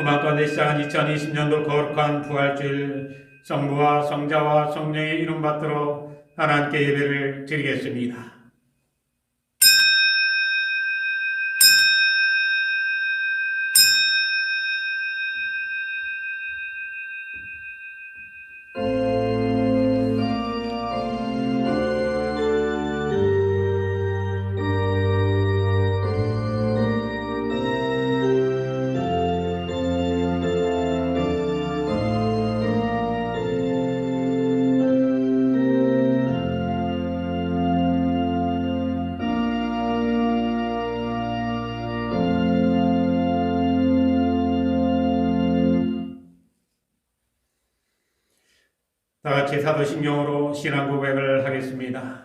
소망 가운데 시작한 2020년도 거룩한 부활주일 성부와 성자와 성령의 이름 받들어 하나님께 예배를 드리겠습니다. 다같이 사도신경으로 신앙 고백을 하겠습니다.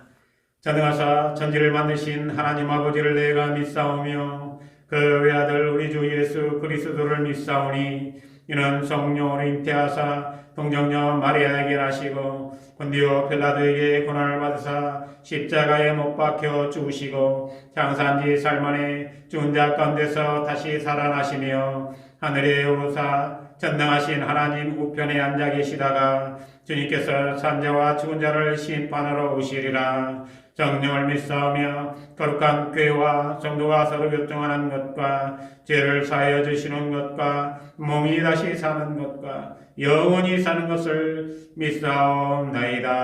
전능하사 천지를 만드신 하나님 아버지를 내가 믿사오며 그 외아들 우리 주 예수 그리스도를 믿사오니 이는 성령으로 잉태하사 동정녀 마리아에게 나시고 본디오 빌라도에게 고난을 받으사 십자가에 못 박혀 죽으시고 장사한 지 살만에 죽은 자 가운데서 다시 살아나시며 하늘에 오르사 전능하신 하나님 우편에 앉아 계시다가 주님께서 산자와 죽은 자를 심판하러 오시리라. 성령을 믿사오며 거룩한 교회와 성도가 서로 교통하는 것과 죄를 사하여 주시는 것과 몸이 다시 사는 것과 영원히 사는 것을 믿사옵나이다.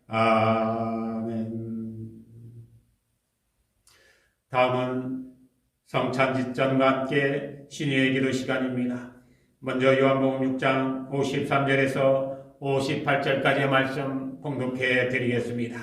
아멘. 다음은 성찬지전과 함께 신유의 기도 시간입니다. 먼저 요한복음 6장 53절에서 58절까지의 말씀 봉독해 드리겠습니다.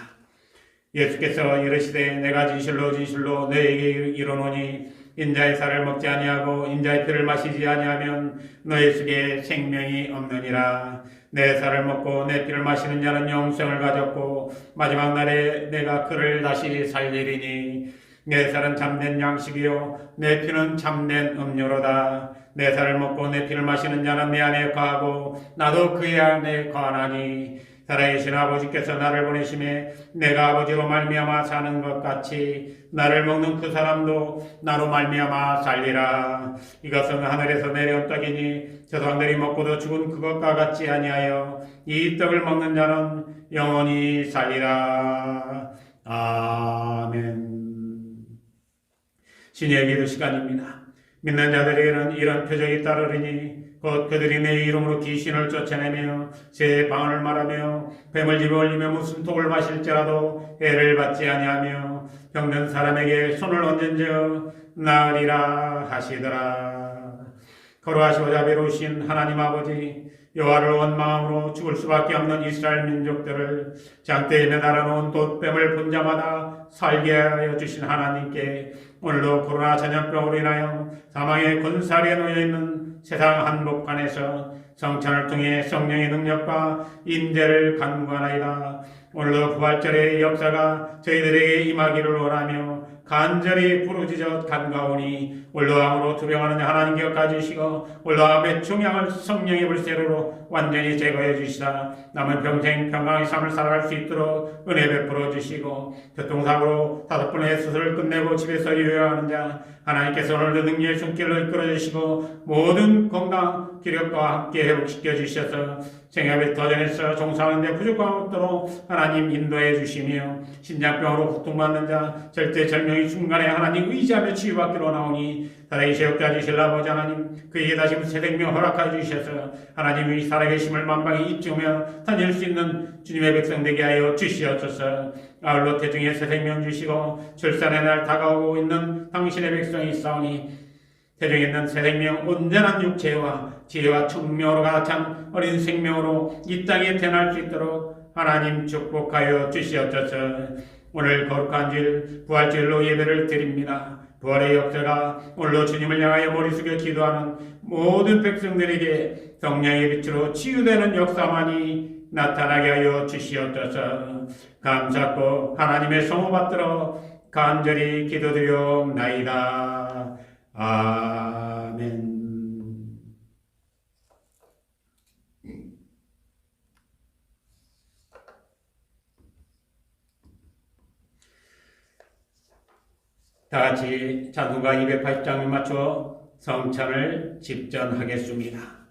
예수께서 이르시되 내가 진실로 진실로 너에게 이르노니 인자의 살을 먹지 아니하고 인자의 피를 마시지 아니하면 너희 속에 생명이 없느니라. 내 살을 먹고 내 피를 마시는 자는 영생을 가졌고 마지막 날에 내가 그를 다시 살리리니 내 살은 참된 양식이요 내 피는 참된 음료로다. 내 살을 먹고 내 피를 마시는 자는 내 안에 거하고 나도 그의 안에 거하나니 살아계신 아버지께서 나를 보내심에 내가 아버지로 말미암아 사는 것 같이 나를 먹는 그 사람도 나로 말미암아 살리라. 이것은 하늘에서 내려온 떡이니 세상들이 먹고도 죽은 그것과 같지 아니하여 이 떡을 먹는 자는 영원히 살리라. 아멘. 신의 기도 시간입니다. 믿는 자들에게는 이런 표적이 따르리니 곧 그들이 내 이름으로 귀신을 쫓아내며 새 방언을 말하며 뱀을 집어 올리며 무슨 독을 마실지라도 해를 받지 아니하며 병든 사람에게 손을 얹은즉 나으리라 하시더라. 거룩하시고 자비로우신 하나님 아버지, 여호와를 온 마음으로 죽을 수밖에 없는 이스라엘 민족들을 장대에 매달아 놓은 돛뱀을 본 자마다 살게 하여 주신 하나님께 오늘도 코로나 전염병으로 인하여 사망의 권살에 놓여 있는 세상 한복판에서 성찬을 통해 성령의 능력과 임재를 간구하나이다. 오늘도 부활절의 역사가 저희들에게 임하기를 원하며 간절히 부르짖어 간가오니 올로함으로 투병하는 하나님 격가주시고 올로함의 중량을 성령의 불새로 완전히 제거해 주시다. 남은 평생 평강의 삶을 살아갈 수 있도록 은혜 베풀어 주시고 교통사고로 5번의 수술을 끝내고 집에서 요양하는 자 하나님께서 오늘도 능력의 손길로 이끌어 주시고 모든 건강 기력과 함께 회복시켜 주셔서 생애의 도전에서 종사하는 데 부족함 없도록 하나님 인도해 주시며 신장병으로 고통받는 자 절대절명의 순간에 하나님 의지하며 치유받기로 나오니 살아계신 역자주실 아버지 하나님 그에게 다시 새 생명 허락하여 주셔서 하나님의 살아계심을 만방에 입증하며 다닐 수 있는 주님의 백성 되게 하여 주시옵소서. 아울러 태중에 새 생명 주시고 출산의 날 다가오고 있는 당신의 백성이 있사오니 태중에 있는 새 생명 온전한 육체와 지혜와 청명으로 가득 찬 어린 생명으로 이 땅에 태어날 수 있도록 하나님 축복하여 주시옵소서. 오늘 거룩한 주일 부활주일로 예배를 드립니다. 부활의 역사가 오늘로 주님을 향하여 머리 숙여 기도하는 모든 백성들에게 성령의 빛으로 치유되는 역사만이 나타나게 하여 주시옵소서. 감사하고 하나님의 성호 받들어 간절히 기도드리옵나이다. 아멘. 다같이 찬송가 280장을 맞춰 성찬을 집전하겠습니다.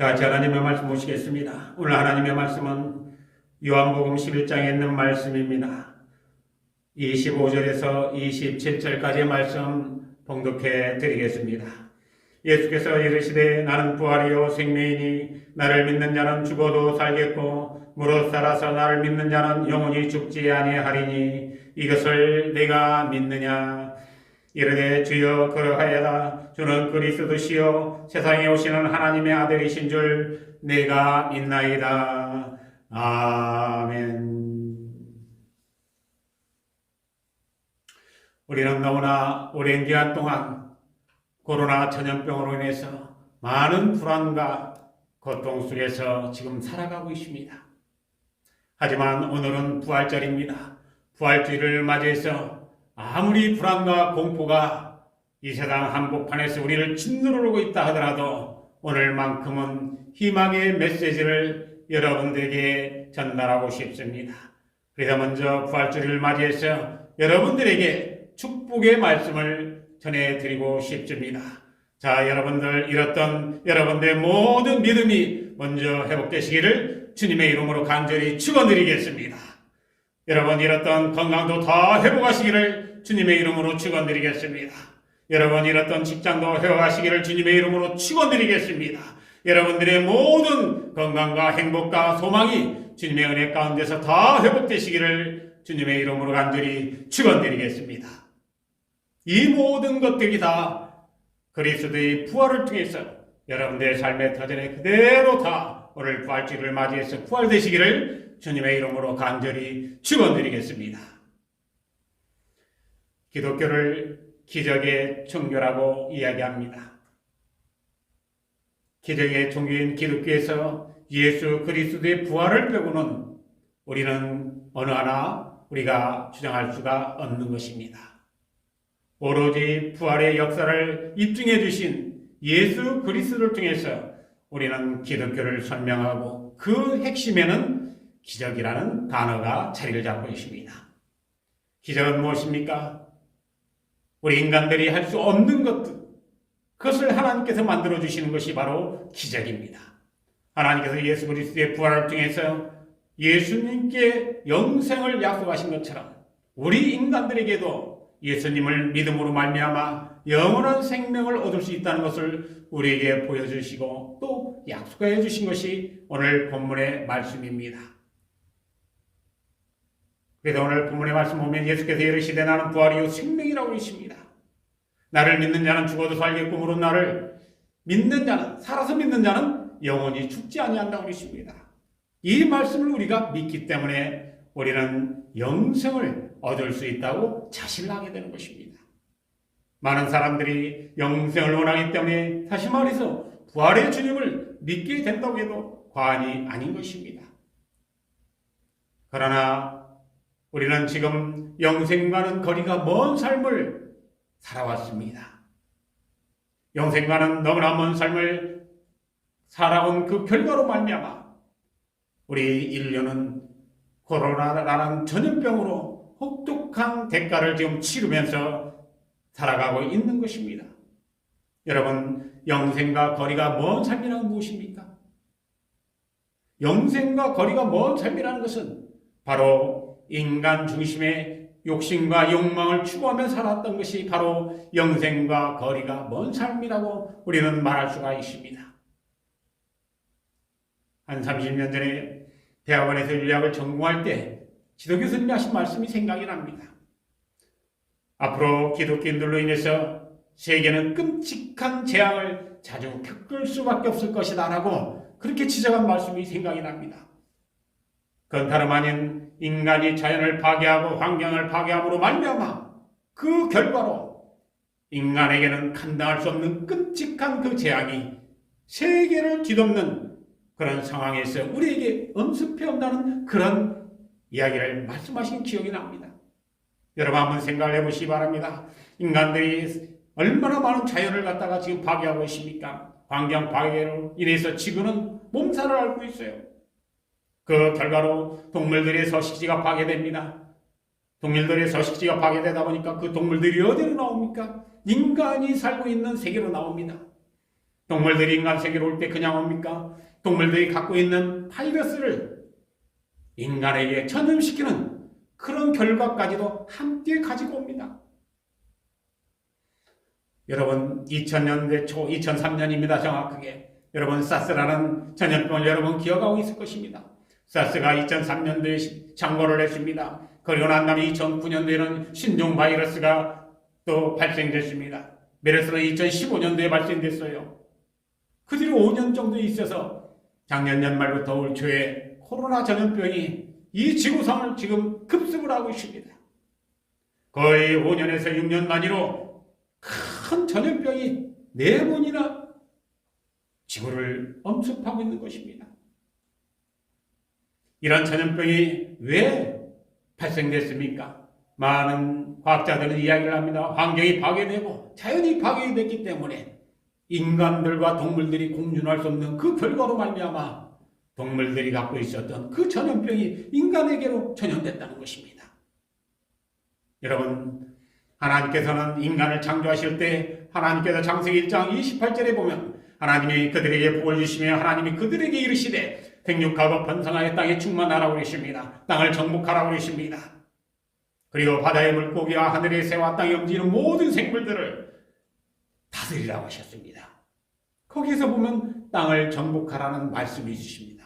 다 같이 하나님의 말씀 보시겠습니다. 오늘 하나님의 말씀은 요한복음 11장에 있는 말씀입니다. 25절에서 27절까지의 말씀 봉독해 드리겠습니다. 예수께서 이르시되 나는 부활이요 생명이니 나를 믿는 자는 죽어도 살겠고 무릇 살아서 나를 믿는 자는 영원히 죽지 아니하리니 이것을 내가 믿느냐. 이르되 주여 그러하여다. 주는 그리스도시요 세상에 오시는 하나님의 아들이신 줄 내가 믿나이다. 아멘. 우리는 너무나 오랜 기간 동안 코로나 전염병으로 인해서 많은 불안과 고통 속에서 지금 살아가고 있습니다. 하지만 오늘은 부활절입니다. 부활주일을 맞이해서 아무리 불안과 공포가 이 세상 한복판에서 우리를 짓누르고 있다 하더라도 오늘만큼은 희망의 메시지를 여러분들에게 전달하고 싶습니다. 그래서 먼저 부활주일을 맞이해서 여러분들에게 축복의 말씀을 전해드리고 싶습니다. 자, 여러분들 잃었던 여러분들의 모든 믿음이 먼저 회복되시기를 주님의 이름으로 간절히 축원드리겠습니다. 여러분 잃었던 건강도 다 회복하시기를 주님의 이름으로 축원드리겠습니다. 여러분 잃었던 직장도 회복하시기를 주님의 이름으로 축원드리겠습니다. 여러분들의 모든 건강과 행복과 소망이 주님의 은혜 가운데서 다 회복되시기를 주님의 이름으로 간절히 축원드리겠습니다. 이 모든 것들이 다 그리스도의 부활을 통해서 여러분들의 삶의 터전에 그대로 다 오늘 부활주일을 맞이해서 부활되시기를 주님의 이름으로 간절히 축원드리겠습니다. 기독교를 기적의 종교라고 이야기합니다. 기적의 종교인 기독교에서 예수 그리스도의 부활을 빼고는 우리는 어느 하나 우리가 주장할 수가 없는 것입니다. 오로지 부활의 역사를 입증해 주신 예수 그리스도를 통해서 우리는 기독교를 설명하고 그 핵심에는 기적이라는 단어가 자리를 잡고 있습니다. 기적은 무엇입니까? 우리 인간들이 할 수 없는 것들, 그것을 하나님께서 만들어 주시는 것이 바로 기적입니다. 하나님께서 예수 그리스도의 부활을 통해서 예수님께 영생을 약속하신 것처럼 우리 인간들에게도 예수님을 믿음으로 말미암아 영원한 생명을 얻을 수 있다는 것을 우리에게 보여주시고 또 약속해 주신 것이 오늘 본문의 말씀입니다. 그래서 오늘 본문의 말씀 보면 예수께서 이르시되 나는 부활이요 생명이라고 하십니다. 나를 믿는 자는 죽어도 살겠고 무릇 나를 믿는 자는 살아서 믿는 자는 영원히 죽지 아니한다고 하십니다. 이 말씀을 우리가 믿기 때문에 우리는 영생을 얻을 수 있다고 자신하게 되는 것입니다. 많은 사람들이 영생을 원하기 때문에 다시 말해서 부활의 주님을 믿게 된다고 해도 과언이 아닌 것입니다. 그러나 우리는 지금 영생과는 거리가 먼 삶을 살아왔습니다. 영생과는 너무나 먼 삶을 살아온 그 결과로 말미암아 우리 인류는 코로나라는 전염병으로 혹독한 대가를 지금 치르면서 살아가고 있는 것입니다. 여러분, 영생과 거리가 먼 삶이란 무엇입니까? 영생과 거리가 먼 삶이라는 것은 바로 인간 중심의 욕심과 욕망을 추구하며 살았던 것이 바로 영생과 거리가 먼 삶이라고 우리는 말할 수가 있습니다. 한 30년 전에 대학원에서 윤리학을 전공할 때 지도 교수님이 하신 말씀이 생각이 납니다. 앞으로 기독교인들로 인해서 세계는 끔찍한 재앙을 자주 겪을 수밖에 없을 것이다 라고 그렇게 지적한 말씀이 생각이 납니다. 그건 다름 아닌 인간이 자연을 파괴하고 환경을 파괴함으로 말미암아 그 결과로 인간에게는 감당할 수 없는 끔찍한 그 재앙이 세계를 뒤덮는 그런 상황에서 우리에게 엄습해 온다는 그런 이야기를 말씀하신 기억이 납니다. 여러분 한번 생각을 해보시기 바랍니다. 인간들이 얼마나 많은 자연을 갖다가 지금 파괴하고 있습니까? 환경 파괴로 인해서 지구는 몸살을 앓고 있어요. 그 결과로 동물들의 서식지가 파괴됩니다. 동물들의 서식지가 파괴되다 보니까 그 동물들이 어디로 나옵니까? 인간이 살고 있는 세계로 나옵니다. 동물들이 인간 세계로 올 때 그냥 옵니까? 동물들이 갖고 있는 바이러스를 인간에게 전염시키는 그런 결과까지도 함께 가지고 옵니다. 여러분 2000년대 초 2003년입니다. 정확하게 여러분 사스라는 전염병을 여러분 기억하고 있을 것입니다. 사스가 2003년도에 창궐을 했습니다. 그리고 난 다음에 2009년도에는 신종 바이러스가 또 발생됐습니다. 메르스는 2015년도에 발생됐어요. 그 뒤로 5년 정도 있어서 작년 연말부터 올 초에 코로나 전염병이 이 지구상을 지금 급습을 하고 있습니다. 거의 5년에서 6년 단위로 큰 전염병이 4번이나 지구를 엄습하고 있는 것입니다. 이런 전염병이 왜 발생됐습니까? 많은 과학자들은 이야기를 합니다. 환경이 파괴되고 자연이 파괴됐기 때문에 인간들과 동물들이 공존할 수 없는 그 결과로 말미암아 동물들이 갖고 있었던 그 전염병이 인간에게로 전염됐다는 것입니다. 여러분, 하나님께서는 인간을 창조하실 때 하나님께서 창세기 1장 28절에 보면 하나님이 그들에게 복을 주시며 하나님이 그들에게 이르시되 생육하고 번성하여 땅에 충만하라고 그러십니다. 땅을 정복하라고 그러십니다. 그리고 바다의 물고기와 하늘의 새와 땅에 움직이는 모든 생물들을 다스리라고 하셨습니다. 거기서 보면 땅을 정복하라는 말씀이 있으십니다.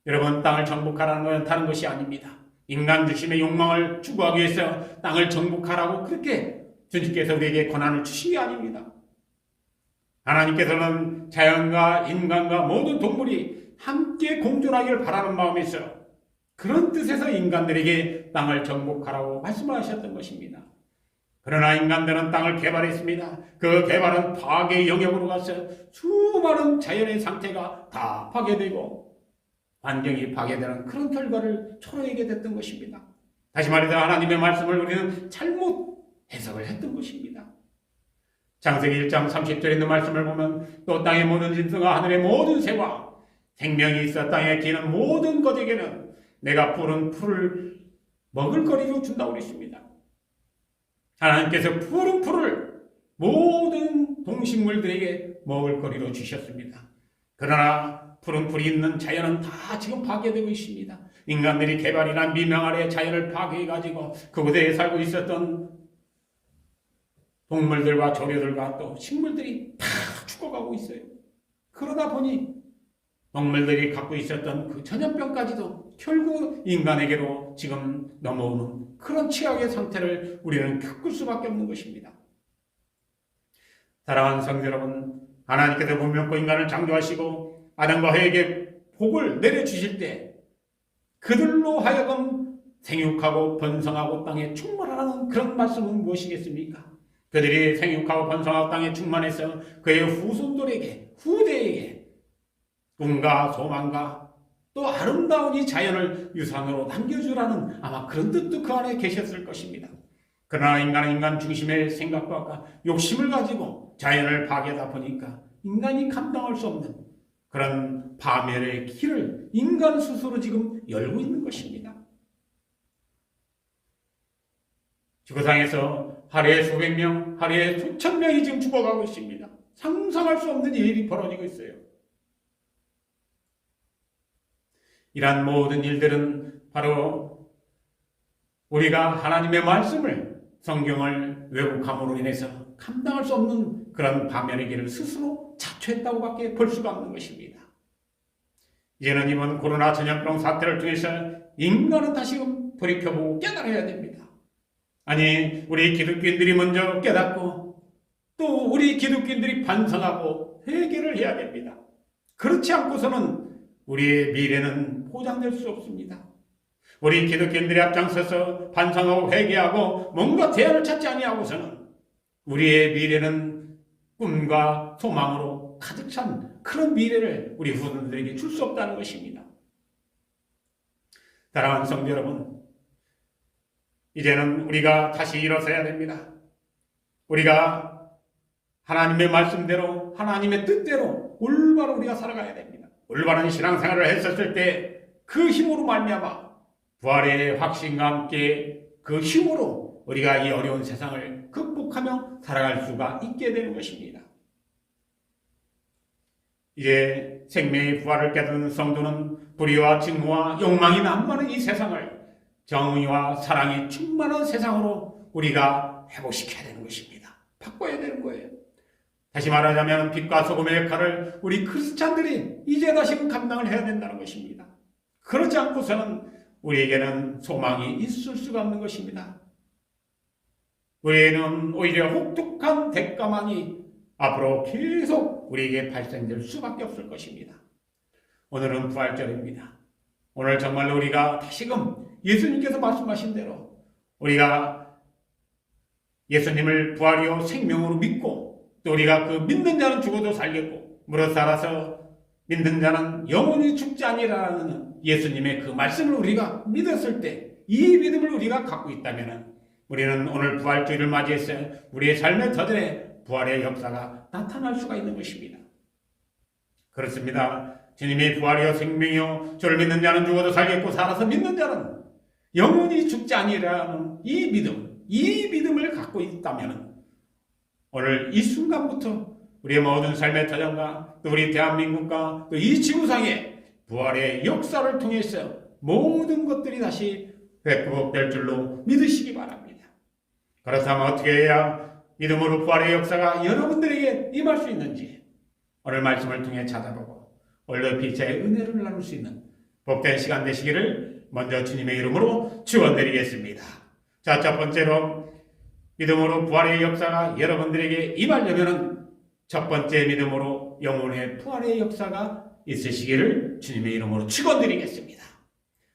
여러분, 땅을 정복하라는 것은 다른 것이 아닙니다. 인간 중심의 욕망을 추구하기 위해서 땅을 정복하라고 그렇게 주님께서 우리에게 권한을 주신 게 아닙니다. 하나님께서는 자연과 인간과 모든 동물이 함께 공존하기를 바라는 마음에서 그런 뜻에서 인간들에게 땅을 정복하라고 말씀하셨던 것입니다. 그러나 인간들은 땅을 개발했습니다. 그 개발은 파괴의 영역으로 가서 수많은 자연의 상태가 다 파괴되고 환경이 파괴되는 그런 결과를 초래하게 됐던 것입니다. 다시 말해서 하나님의 말씀을 우리는 잘못 해석을 했던 것입니다. 창세기 1장 30절에 있는 말씀을 보면 또 땅의 모든 짐승과 하늘의 모든 새와 생명이 있어 땅에 기는 모든 것에게는 내가 푸른 풀을 먹을 거리로 준다고 그랬습니다. 하나님께서 푸른 풀을 모든 동식물들에게 먹을 거리로 주셨습니다. 그러나 푸른 풀이 있는 자연은 다 지금 파괴되고 있습니다. 인간들이 개발이나 미명 아래 자연을 파괴해가지고 그곳에 살고 있었던 동물들과 조류들과 또 식물들이 다 죽어가고 있어요. 그러다 보니 동물들이 갖고 있었던 그 전염병까지도 결국 인간에게로 지금 넘어오는 그런 최악의 상태를 우리는 겪을 수밖에 없는 것입니다. 사랑하는 성도 여러분, 하나님께서 문명과 인간을 창조하시고 아담과 하에게 복을 내려주실 때 그들로 하여금 생육하고 번성하고 땅에 충만하라는 그런 말씀은 무엇이겠습니까? 그들이 생육하고 번성하고 땅에 충만해서 그의 후손들에게 후대에게 꿈과 소망과 또 아름다운 이 자연을 유산으로 남겨주라는 아마 그런 뜻도 그 안에 계셨을 것입니다. 그러나 인간은 인간 중심의 생각과 욕심을 가지고 자연을 파괴하다 보니까 인간이 감당할 수 없는 그런 파멸의 길을 인간 스스로 지금 열고 있는 것입니다. 지구상에서 하루에 수백 명, 하루에 수천 명이 지금 죽어가고 있습니다. 상상할 수 없는 일이 벌어지고 있어요. 이러한 모든 일들은 바로 우리가 하나님의 말씀을, 성경을 왜곡함으로 인해서 감당할 수 없는 그런 반면의 길을 스스로 자초했다고밖에 볼 수가 없는 것입니다. 이제는 이번 코로나 전염병 사태를 통해서 인간은 다시금 돌이켜보고 깨달아야 됩니다. 아니, 우리 기독교인들이 먼저 깨닫고 또 우리 기독교인들이 반성하고 회개를 해야 됩니다. 그렇지 않고서는 우리의 미래는 보장될 수 없습니다. 우리 기독교인들이 앞장서서 반성하고 회개하고 뭔가 대안을 찾지 아니하고서는 우리의 미래는 꿈과 소망으로 가득 찬 그런 미래를 우리 후손들에게 줄 수 없다는 것입니다. 사랑하는 성도 여러분, 이제는 우리가 다시 일어서야 됩니다. 우리가 하나님의 말씀대로, 하나님의 뜻대로 올바로 우리가 살아가야 됩니다. 올바른 신앙생활을 했었을 때 그 힘으로 말미암아 부활의 확신과 함께 그 힘으로 우리가 이 어려운 세상을 극복하며 살아갈 수가 있게 되는 것입니다. 이제 생명의 부활을 깨닫는 성도는 불의와 증오와 욕망이 난무하는 이 세상을 정의와 사랑이 충만한 세상으로 우리가 회복시켜야 되는 것입니다. 바꿔야 되는 거예요. 다시 말하자면 빛과 소금의 역할을 우리 크리스찬들이 이제 다시금 감당을 해야 된다는 것입니다. 그렇지 않고서는 우리에게는 소망이 있을 수가 없는 것입니다. 우리에는 오히려 혹독한 대가만이 앞으로 계속 우리에게 발생될 수밖에 없을 것입니다. 오늘은 부활절입니다. 오늘 정말로 우리가 다시금 예수님께서 말씀하신 대로 우리가 예수님을 부활이요 생명으로 믿고 또 우리가 그 믿는 자는 죽어도 살겠고 무릇 살아서 믿는 자는 영원히 죽지 아니라는 예수님의 그 말씀을 우리가 믿었을 때 이 믿음을 우리가 갖고 있다면 우리는 오늘 부활주의를 맞이해서 우리의 삶의 터전에 부활의 역사가 나타날 수가 있는 것입니다. 그렇습니다. 주님이 부활이요 생명이요 주를 믿는 자는 죽어도 살겠고 살아서 믿는 자는 영원히 죽지 아니라는 이 믿음을 갖고 있다면 오늘 이 순간부터 우리의 모든 삶의 터전과 또 우리 대한민국과 또 이 지구상의 부활의 역사를 통해서 모든 것들이 다시 회복될 줄로 믿으시기 바랍니다. 그렇다면 어떻게 해야 믿음으로 부활의 역사가 여러분들에게 임할 수 있는지 오늘 말씀을 통해 찾아보고 오늘도 빛의 은혜를 나눌 수 있는 복된 시간 되시기를 먼저 주님의 이름으로 축원드리겠습니다. 자, 첫 번째로 믿음으로 부활의 역사가 여러분들에게 임하려면 첫 번째 믿음으로 영혼의 부활의 역사가 있으시기를 주님의 이름으로 축원드리겠습니다.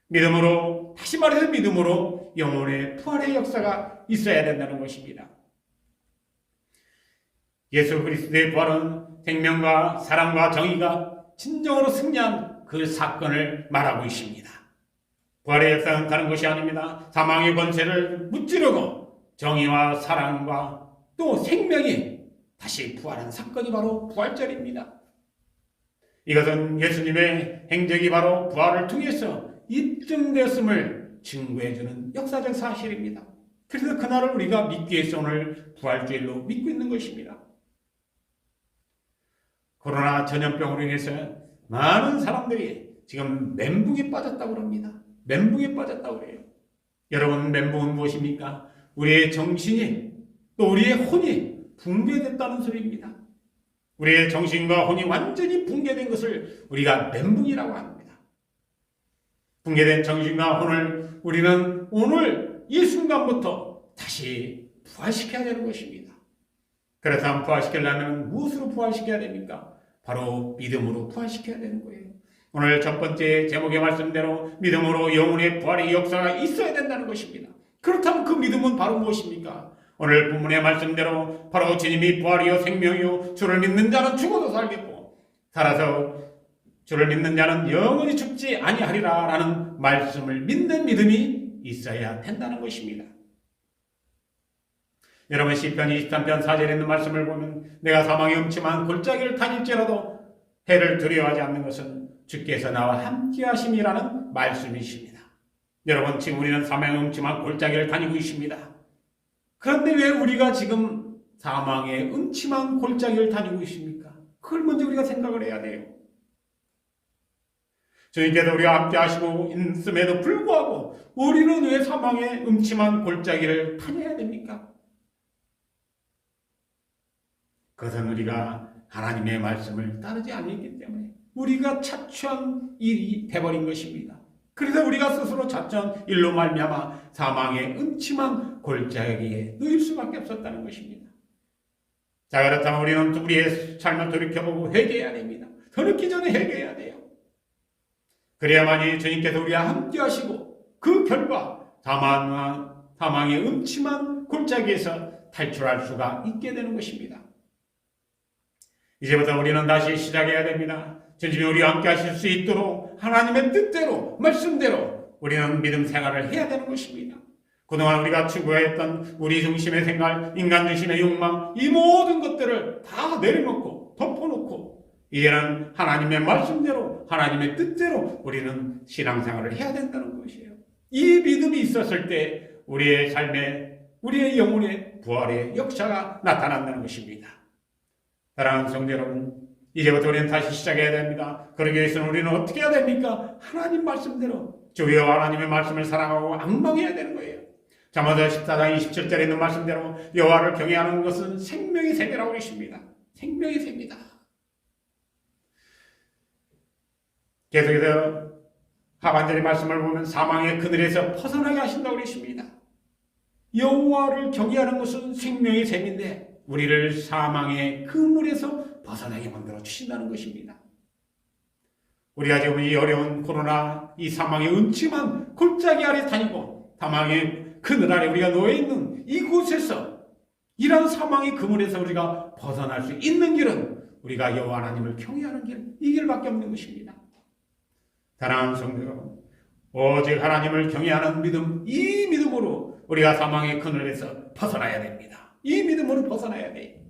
믿음으로, 다시 말해서 믿음으로 영혼의 부활의 역사가 있어야 된다는 것입니다. 예수 그리스도의 부활은 생명과 사랑과 정의가 진정으로 승리한 그 사건을 말하고 있습니다. 부활의 역사는 다른 것이 아닙니다. 사망의 권세를 무찌르고 정의와 사랑과 또 생명이 다시 부활한 사건이 바로 부활절입니다. 이것은 예수님의 행적이 바로 부활을 통해서 입증되었음을 증거해주는 역사적 사실입니다. 그래서 그날을 우리가 믿기 위해서 오늘 부활주일로 믿고 있는 것입니다. 코로나 전염병으로 인해서 많은 사람들이 지금 멘붕에 빠졌다고 합니다. 멘붕에 빠졌다고 그래요. 여러분, 멘붕은 무엇입니까? 우리의 정신이 또 우리의 혼이 붕괴됐다는 소리입니다. 우리의 정신과 혼이 완전히 붕괴된 것을 우리가 멘붕이라고 합니다. 붕괴된 정신과 혼을 우리는 오늘 이 순간부터 다시 부활시켜야 되는 것입니다. 그래서 부활시키려면 무엇으로 부활시켜야 됩니까? 바로 믿음으로 부활시켜야 되는 거예요. 오늘 첫 번째 제목의 말씀대로 믿음으로 영혼의 부활의 역사가 있어야 된다는 것입니다. 그렇다면 그 믿음은 바로 무엇입니까? 오늘 본문의 말씀대로 바로 주님이 부활이요 생명이요 주를 믿는 자는 죽어도 살겠고 살아서 주를 믿는 자는 영원히 죽지 아니하리라 라는 말씀을 믿는 믿음이 있어야 된다는 것입니다. 여러분, 시편 23편 4절에 있는 말씀을 보면 내가 사망의 음침한 골짜기를 다닐지라도 해를 두려워하지 않는 것은 주께서 나와 함께 하심이라는 말씀이십니다. 여러분, 지금 우리는 사망의 음침한 골짜기를 다니고 있습니다. 그런데 왜 우리가 지금 사망의 음침한 골짜기를 다니고 있습니까? 그걸 먼저 우리가 생각을 해야 돼요. 주님께서 우리와 함께 하시고 있음에도 불구하고 우리는 왜 사망의 음침한 골짜기를 타내야 됩니까? 그것은 우리가 하나님의 말씀을 따르지 않았기 때문에 우리가 자초한 일이 돼버린 것입니다. 그래서 우리가 스스로 자초한 일로 말미암아 사망의 음침한 골짜기에 놓일 수밖에 없었다는 것입니다. 자, 그렇다면 우리는 우리의 삶을 돌이켜보고 회개해야 됩니다. 더 늦기 전에 회개해야 돼요. 그래야만이 주님께서 우리와 함께 하시고 그 결과 사망의 음침한 골짜기에서 탈출할 수가 있게 되는 것입니다. 이제부터 우리는 다시 시작해야 됩니다. 주님이 우리와 함께 하실 수 있도록 하나님의 뜻대로 말씀대로 우리는 믿음 생활을 해야 되는 것입니다. 그동안 우리가 추구했던 우리 중심의 생활, 인간 중심의 욕망, 이 모든 것들을 다 내려놓고 덮어놓고 이제는 하나님의 말씀대로 하나님의 뜻대로 우리는 신앙생활을 해야 된다는 것이에요. 이 믿음이 있었을 때 우리의 삶에 우리의 영혼의 부활의 역사가 나타난다는 것입니다. 사랑하는 성도 여러분, 이제부터 우리는 다시 시작해야 됩니다. 그러기 위해서는 우리는 어떻게 해야 됩니까? 하나님 말씀대로 주 여호와 하나님의 말씀을 사랑하고 앙망해야 되는 거예요. 잠언서 14장 27절에 있는 말씀대로 여호와를 경외하는 것은 생명의 샘이라고 하십니다. 생명의 샘이다. 계속해서 하반절의 말씀을 보면 사망의 그늘에서 벗어나게 하신다고 그러십니다. 여호와를 경외하는 것은 생명의 샘인데 우리를 사망의 그물에서 벗어나게 만들어 주신다는 것입니다. 우리가 지금 이 어려운 코로나, 이 사망의 음침한 골짜기 아래 다니고 사망의 그늘 아래 우리가 놓여있는 이곳에서 이런 사망의 그물에서 우리가 벗어날 수 있는 길은 우리가 여호와 하나님을 경외하는 길, 이 길밖에 없는 것입니다. 사랑하는 성도 여러분, 오직 하나님을 경외하는 믿음, 이 믿음으로 우리가 사망의 그늘에서 벗어나야 됩니다. 이 믿음으로 벗어나야 돼요.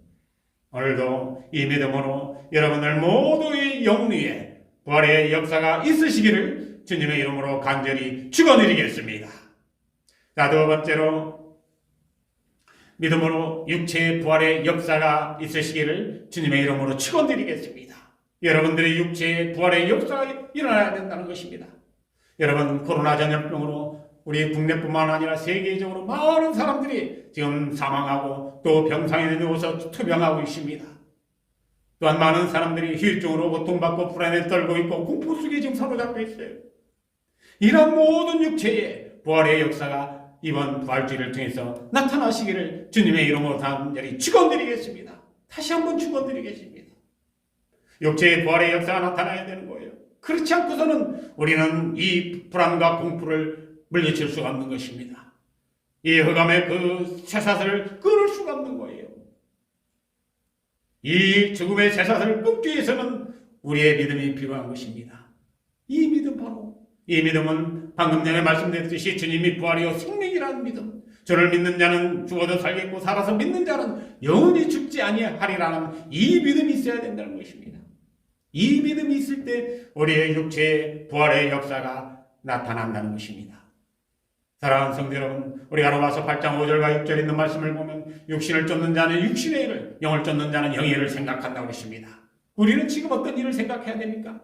오늘도 이 믿음으로 여러분들 모두의 영혼 위에 부활의 역사가 있으시기를 주님의 이름으로 간절히 축원드리겠습니다. 자, 두 번째로 믿음으로 육체의 부활의 역사가 있으시기를 주님의 이름으로 축원드리겠습니다. 여러분들의 육체의 부활의 역사가 일어나야 된다는 것입니다. 여러분, 코로나 전염병으로 우리 국내뿐만 아니라 세계적으로 많은 사람들이 지금 사망하고 또 병상에 누워서 투병하고 있습니다. 또한 많은 사람들이 휴일증으로 고통받고 불안에 떨고 있고 공포 속에 지금 사로잡혀 있어요. 이런 모든 육체의 부활의 역사가 이번 부활주의를 통해서 나타나시기를 주님의 이름으로 간절히 축원드리겠습니다. 다시 한번 축원드리겠습니다. 육체의 부활의 역사가 나타나야 되는 거예요. 그렇지 않고서는 우리는 이 불안과 공포를 물리칠 수가 없는 것입니다. 이 흑암의 그 쇠사슬을 끊을 수가 없는 거예요. 이 죽음의 쇠사슬을 끊기 위해서는 우리의 믿음이 필요한 것입니다. 이 믿음 바로, 이 믿음은 방금 전에 말씀드렸듯이 주님이 부활이요 생명이라는 믿음, 저를 믿는 자는 죽어도 살겠고 살아서 믿는 자는 영원히 죽지 아니하리라는 이 믿음이 있어야 된다는 것입니다. 이 믿음이 있을 때 우리의 육체의 부활의 역사가 나타난다는 것입니다. 사랑하는 성도 여러분, 우리가 로마서 8장 5절과 6절에 있는 말씀을 보면 육신을 쫓는 자는 육신의 일을, 영을 쫓는 자는 영의 일을 생각한다고 그러십니다. 우리는 지금 어떤 일을 생각해야 됩니까?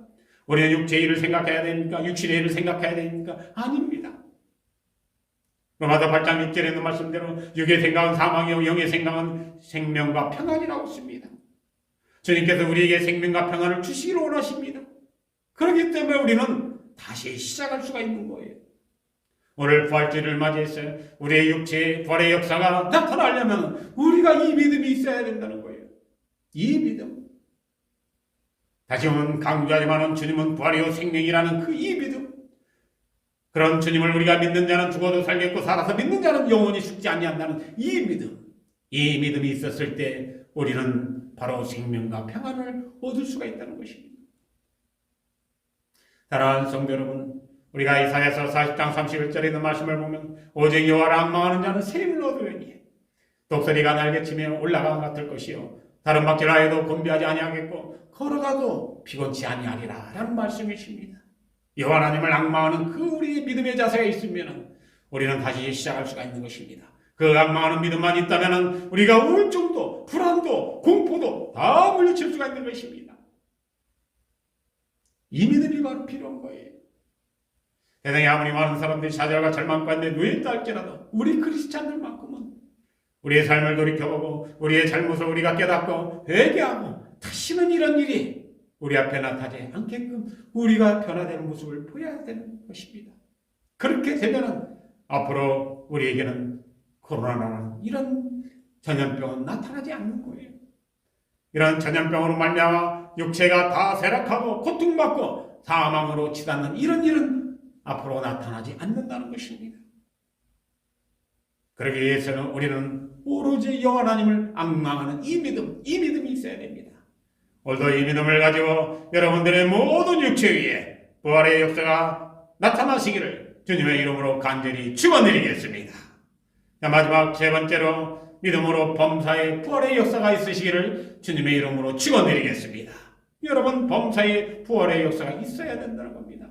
우리는 육체의 일을 생각해야 됩니까? 육신의 일을 생각해야 됩니까? 아닙니다. 로마서 8장 6절에 있는 말씀대로 육의 생각은 사망이요 영의 생각은 생명과 평안이라고 했습니다. 주님께서 우리에게 생명과 평안을 주시기를 원하십니다. 그렇기 때문에 우리는 다시 시작할 수가 있는 거예요. 오늘 부활주의를 맞이해서 우리의 육체의 부활의 역사가 나타나려면 우리가 이 믿음이 있어야 된다는 거예요. 이 믿음. 다시 한번 강조하지만 주님은 부활이요 생명이라는 그 이 믿음. 그런 주님을 우리가 믿는 자는 죽어도 살겠고 살아서 믿는 자는 영원히 죽지 아니한다는 이 믿음. 이 믿음이 있었을 때 우리는 바로 생명과 평안을 얻을 수가 있다는 것입니다. 사랑하는 성도 여러분, 우리가 이사야서 40장 31절에 있는 말씀을 보면 오직 여호와를 앙망하는 자는 새 힘을 얻으리니 독수리가 날개치며 올라간 같을 것이요 다른 박질 하여도 곤비하지 아니하겠고 걸어가도 피곤치 아니하리라 라는 말씀이십니다. 여호와 하나님을 앙망하는 그 우리의 믿음의 자세가 있으면 우리는 다시 시작할 수가 있는 것입니다. 그 앙망하는 믿음만 있다면 우리가 우울증도 불안도 공포도 다 물리칠 수가 있는 것입니다. 이 믿음이 바로 필요한 거예요. 세상에 아무리 많은 사람들이 좌절과 절망 가운데 누워있다 할지라도 우리 크리스찬들만큼은 우리의 삶을 돌이켜보고 우리의 잘못을 우리가 깨닫고 회개하고 다시는 이런 일이 우리 앞에 나타나지 않게끔 우리가 변화되는 모습을 보여야 되는 것입니다. 그렇게 되면 앞으로 우리에게는 코로나라는 이런 전염병은 나타나지 않는 거예요. 이런 전염병으로 말미암아 육체가 다 쇠락하고 고통받고 사망으로 치닫는 이런 일은 앞으로 나타나지 않는다는 것입니다. 그러기 위해서는 우리는 오로지 여호와 하나님을 앙망하는 이 믿음이 있어야 됩니다. 오늘도 이 믿음을 가지고 여러분들의 모든 육체 위에 부활의 역사가 나타나시기를 주님의 이름으로 간절히 축원드리겠습니다. 마지막 세 번째로 믿음으로 범사에 부활의 역사가 있으시기를 주님의 이름으로 축원드리겠습니다. 여러분, 범사에 부활의 역사가 있어야 된다는 겁니다.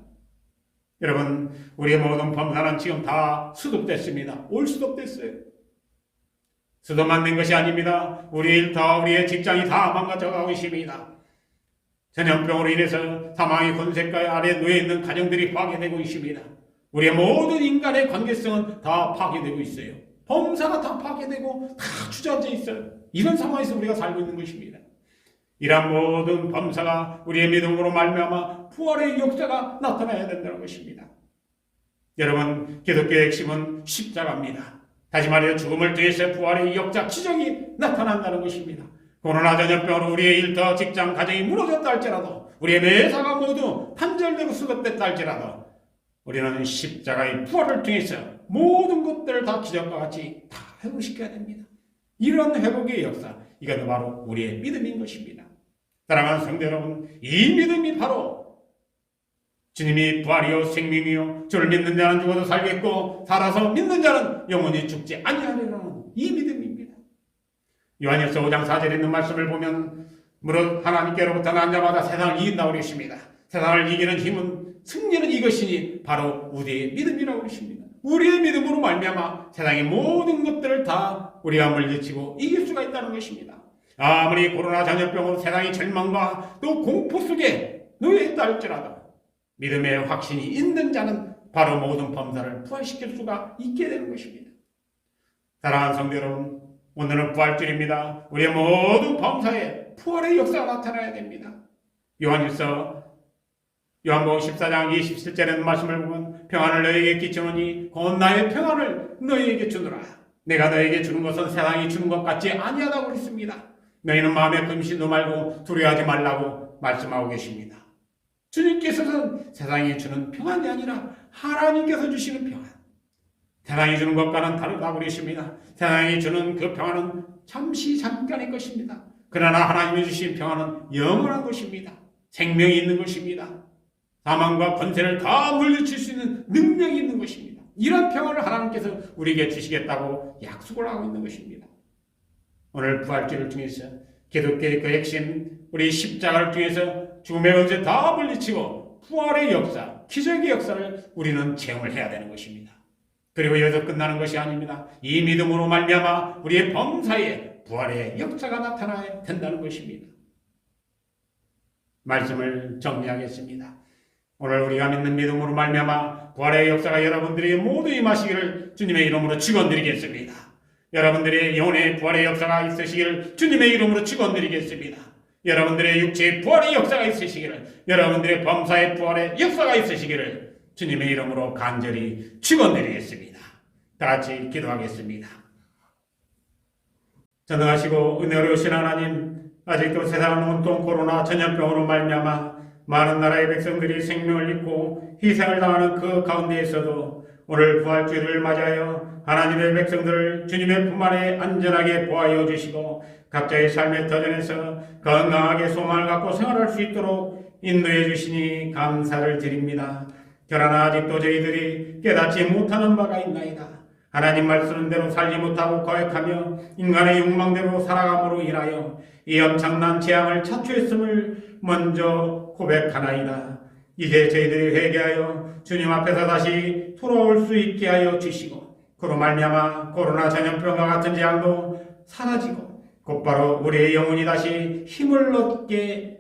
여러분, 우리의 모든 범사는 지금 다 수습됐습니다. 올 수습됐어요. 수습만 된 것이 아닙니다. 우리 일터, 우리의 직장이 다 망가져가고 있습니다. 전염병으로 인해서 사망의 권세가 아래 놓여 있는 가정들이 파괴되고 있습니다. 우리의 모든 인간의 관계성은 다 파괴되고 있어요. 범사가 다 파괴되고 다 주저앉아 있어요. 이런 상황에서 우리가 살고 있는 것입니다. 이러한 모든 범사가 우리의 믿음으로 말미암아 부활의 역사가 나타나야 된다는 것입니다. 여러분, 기독교의 핵심은 십자가입니다. 다시 말해 죽음을 통해서 부활의 역사, 기적이 나타난다는 것입니다. 코로나 전염병으로 우리의 일터, 직장, 가정이 무너졌다 할지라도 우리의 매사가 모두 단절되고 수급됐다 할지라도 우리는 십자가의 부활을 통해서 모든 것들을 다 기적과 같이 다 회복시켜야 됩니다. 이런 회복의 역사, 이것은 바로 우리의 믿음인 것입니다. 사랑하는 성도 여러분, 이 믿음이 바로 주님이 부활이요 생명이요 주를 믿는 자는 죽어도 살겠고 살아서 믿는 자는 영원히 죽지 아니하리라는 이 믿음입니다. 요한일서 5장 4절에 있는 말씀을 보면 무릇 하나님께로부터 난 자마다 세상을 이긴다고 그러십니다. 세상을 이기는 힘은, 승리는 이것이니 바로 우리의 믿음이라고 그러십니다. 우리의 믿음으로 말미암아 세상의 모든 것들을 다 우리가 물리치고 이길 수가 있다는 것입니다. 아무리 코로나 전염병으로 세상의 절망과 또 공포 속에 놓여있다 할지라도 믿음의 확신이 있는 자는 바로 모든 범사를 부활시킬 수가 있게 되는 것입니다. 사랑하는 성도 여러분, 오늘은 부활절입니다. 우리의 모든 범사에 부활의 역사가 나타나야 됩니다. 요한복음 14장 27절에 말씀을 보면 평안을 너희에게 끼치노니 곧 나의 평안을 너희에게 주노라. 내가 너희에게 주는 것은 세상이 주는 것 같지 아니하다고 그랬습니다. 너희는 마음에 금신도 말고 두려워하지 말라고 말씀하고 계십니다. 주님께서는 세상이 주는 평안이 아니라 하나님께서 주시는 평안, 세상이 주는 것과는 다르다고 그러십니다. 세상이 주는 그 평안은 잠시 잠깐의 것입니다. 그러나 하나님이 주신 평안은 영원한 것입니다. 생명이 있는 것입니다. 사망과 권세를 다 물리칠 수 있는 능력이 있는 것입니다. 이런 평안을 하나님께서 우리에게 주시겠다고 약속을 하고 있는 것입니다. 오늘 부활절을 통해서 기독교의 그 핵심, 우리 십자가를 통해서 죽음의 권세 다 물리치고 부활의 역사, 기적의 역사를 우리는 체험을 해야 되는 것입니다. 그리고 여기서 끝나는 것이 아닙니다. 이 믿음으로 말미암아 우리의 범사에 부활의 역사가 나타나야 된다는 것입니다. 말씀을 정리하겠습니다. 오늘 우리가 믿는 믿음으로 말미암아 부활의 역사가 여러분들이 모두 임하시기를 주님의 이름으로 축원드리겠습니다. 여러분들의 영혼의 부활의 역사가 있으시기를 주님의 이름으로 축원드리겠습니다. 여러분들의 육체의 부활의 역사가 있으시기를, 여러분들의 범사의 부활의 역사가 있으시기를 주님의 이름으로 간절히 축원드리겠습니다. 다 같이 기도하겠습니다. 전능하시고 은혜로우신 하나님, 아직도 세상을 온통 코로나 전염병으로 말미암아 많은 나라의 백성들이 생명을 잃고 희생을 당하는 그 가운데에서도 오늘 부활주일을 맞이하여 하나님의 백성들을 주님의 품 안에 안전하게 보호하여 주시고 각자의 삶의 터전에서 건강하게 소망을 갖고 생활할 수 있도록 인도해 주시니 감사를 드립니다. 그러나 아직도 저희들이 깨닫지 못하는 바가 있나이다. 하나님 말씀대로 살지 못하고 거역하며 인간의 욕망대로 살아감으로 인하여 이 엄청난 재앙을 자초했음을 먼저 고백하나이다. 이제 저희들이 회개하여 주님 앞에서 다시 돌아올 수 있게 하여 주시고 그로 말미암아 코로나 전염병과 같은 재앙도 사라지고 곧바로 우리의 영혼이 다시 힘을 얻게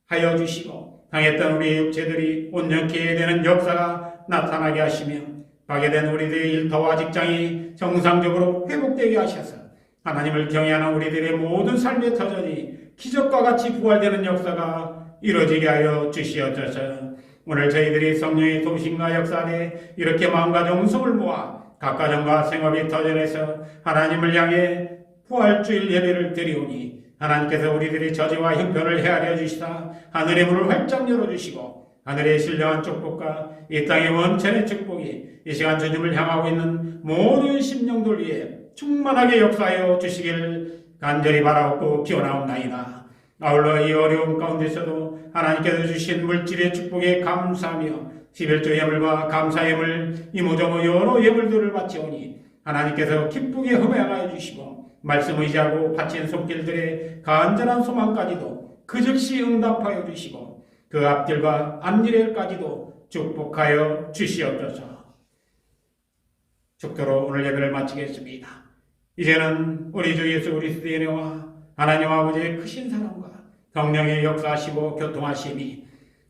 하여 주시고 당했던 우리의 육체들이 온전케 되는 역사가 나타나게 하시며 파괴된 우리들의 일터와 직장이 정상적으로 회복되게 하셔서 하나님을 경외하는 우리들의 모든 삶의 터전이 기적과 같이 부활되는 역사가 이루어지게 하여 주시옵소서. 오늘 저희들이 성령의 도심과 역사 안에 이렇게 마음과 정성을 모아 각 가정과 생업의 터전에서 하나님을 향해 부활주일 예배를 드리오니 하나님께서 우리들의 저주와 형편을 헤아려 주시사 하늘의 문을 활짝 열어주시고 하늘의 신령한 축복과 이 땅의 원천의 축복이 이 시간 주님을 향하고 있는 모든 심령들 위해 충만하게 역사하여 주시기를 간절히 바라옵고 기원하옵나이다. 아울러 이 어려움 가운데서도 하나님께서 주신 물질의 축복에 감사하며 11조 예물과 감사 예물 이모저모 여러 예물들을 바치오니 하나님께서 기쁘게 흠양하여 주시고 말씀 의지하고 바친 손길들의 간절한 소망까지도 그 즉시 응답하여 주시고 그 앞길과 앞미래까지도 축복하여 주시옵소서. 축도로 오늘 예배를 마치겠습니다. 이제는 우리 주 예수 그리스도의 은혜와 하나님 아버지의 크신 사랑과 성령의 역사하시고 교통하심이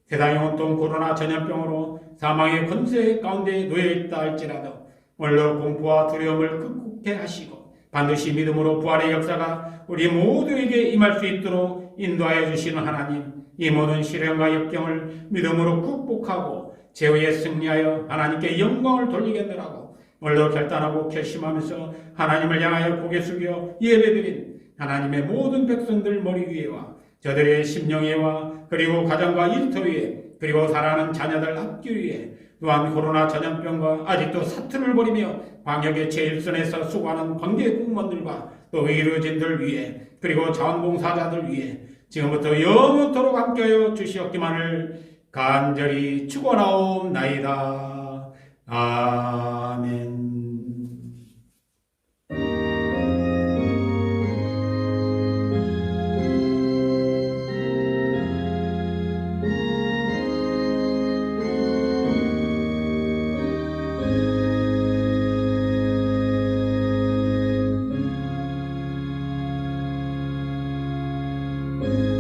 세상이 온통 코로나 전염병으로 사망의 권세 가운데 놓여있다 할지라도 오늘도 공포와 두려움을 극복해 하시고 반드시 믿음으로 부활의 역사가 우리 모두에게 임할 수 있도록 인도하여 주시는 하나님, 이 모든 시련과 역경을 믿음으로 극복하고 죄의 승리하여 하나님께 영광을 돌리겠노라고 오늘도 결단하고 결심하면서 하나님을 향하여 고개 숙여 예배드린 하나님의 모든 백성들 머리 위에와 저들의 심령 위에와 그리고 가정과 일터 위에 그리고 사랑하는 자녀들 학교 위에 또한 코로나 전염병과 아직도 사투를 벌이며 방역의 제일선에서 수고하는 관계 공무원들과 또 의료진들 위해 그리고 자원봉사자들 위해 지금부터 영원토록 함께하여 주시옵기만을 간절히 축원하옵나이다. 아멘. you.